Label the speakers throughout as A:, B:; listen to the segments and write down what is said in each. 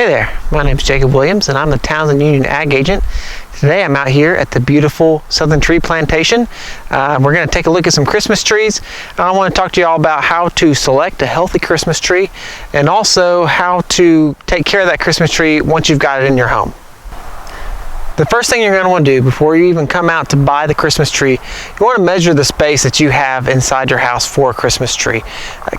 A: there, my name is Jacob Williams and I'm the Townsend Union Ag Agent. Today I'm out here at the beautiful Southern Tree Plantation. We're going to take a look at some Christmas trees. I want to talk to you all about how to select a healthy Christmas tree and also how to take care of that Christmas tree once you've got it in your home. The first thing you're going to want to do before you even come out to buy the Christmas tree, you want to measure the space that you have inside your house for a Christmas tree.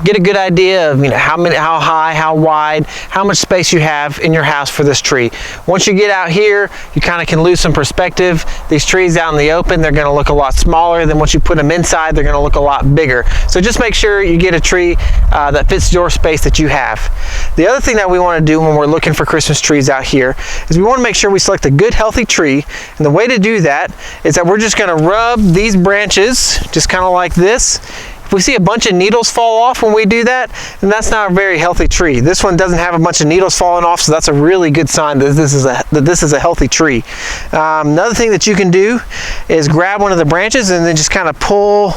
A: Get a good idea of how high, how wide, how much space you have in your house for this tree. Once you get out here, you kind of can lose some perspective. These trees out in the open, they're going to look a lot smaller than once you put them inside, they're going to look a lot bigger. So just make sure you get a tree that fits your space that you have. The other thing that we want to do when we're looking for Christmas trees out here is we want to make sure we select a good healthy tree, and the way to do that is that we're just going to rub these branches just kind of like this. If we see a bunch of needles fall off when we do that, then that's not a very healthy tree. This one doesn't have a bunch of needles falling off, so that's a really good sign that this is a healthy tree. Another thing that you can do is grab one of the branches and then just kind of pull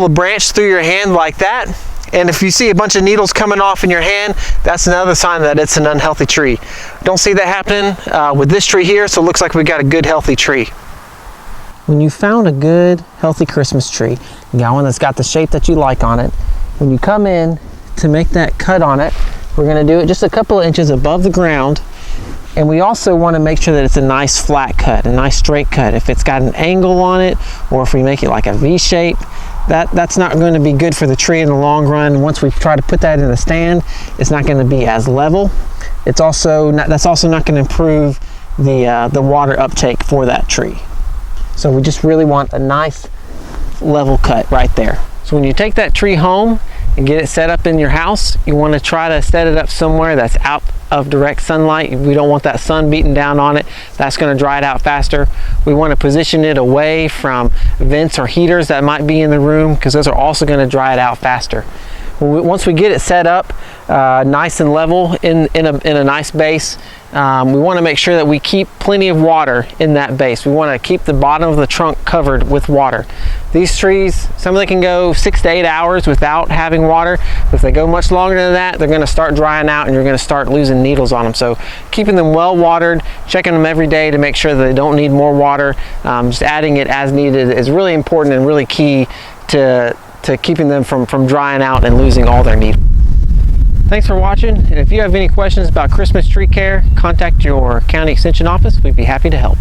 A: the branch through your hand like that. And if you see a bunch of needles coming off in your hand, that's another sign that it's an unhealthy tree. Don't see that happening with this tree here, so it looks like we got a good healthy tree. When you found a good healthy Christmas tree, you got one that's got the shape that you like on it, when you come in to make that cut on it, we're going to do it just a couple of inches above the ground. And we also want to make sure that it's a nice flat cut, a nice straight cut. If it's got an angle on it, or if we make it like a V shape, that's not going to be good for the tree in the long run. Once we try to put that in a stand, it's not going to be as level. That's also not going to improve the water uptake for that tree. So we just really want a nice level cut right there. So when you take that tree home and get it set up in your house, you want to try to set it up somewhere that's out of direct sunlight. We don't want that sun beating down on it. That's going to dry it out faster. We want to position it away from vents or heaters that might be in the room, because those are also going to dry it out faster. Once we get it set up nice and level in a nice base, we want to make sure that we keep plenty of water in that base. We want to keep the bottom of the trunk covered with water. These trees, some of them can go 6 to 8 hours without having water. If they go much longer than that, they're going to start drying out and you're going to start losing needles on them. So keeping them well watered, checking them every day to make sure that they don't need more water, just adding it as needed is really important and really key to keeping them from drying out and losing all their needles. Thanks for watching, and if you have any questions about Christmas tree care, contact your county extension office. We'd be happy to help.